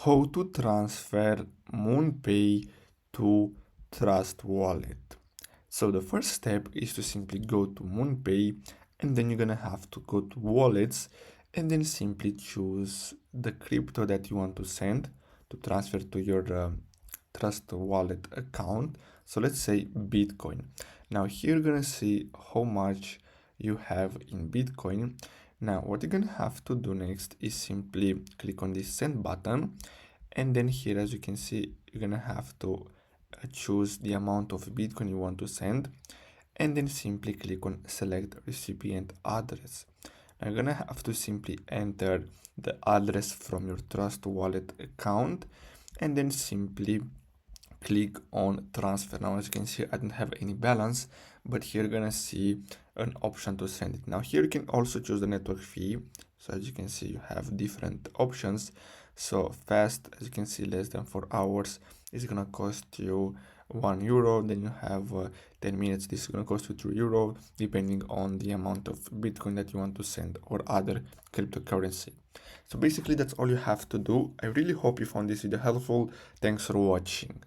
how to transfer Moonpay to Trust Wallet. So the first step is to simply go to Moonpay, and then you're gonna have to go to wallets and then simply choose the crypto that you want to send to transfer to your Trust Wallet account. So let's say Bitcoin. Now here you're gonna see how much you have in Bitcoin. Now what you're gonna have to do next is simply click on this send button, and then here, as you can see, you're gonna have to choose the amount of Bitcoin you want to send, and then simply click on select recipient address. Now you're gonna have to simply enter the address from your Trust Wallet account, and then simply click on transfer. Now as you can see, I don't have any balance, but here you're gonna see an option to send it. Now here you can also choose the network fee. So as you can see, you have different options. So fast, as you can see, less than 4 hours is gonna cost you €1. Then you have 10 minutes, this is gonna cost you €2, depending on the amount of Bitcoin that you want to send or other cryptocurrency. So basically that's all you have to do. I really hope you found this video helpful. Thanks for watching.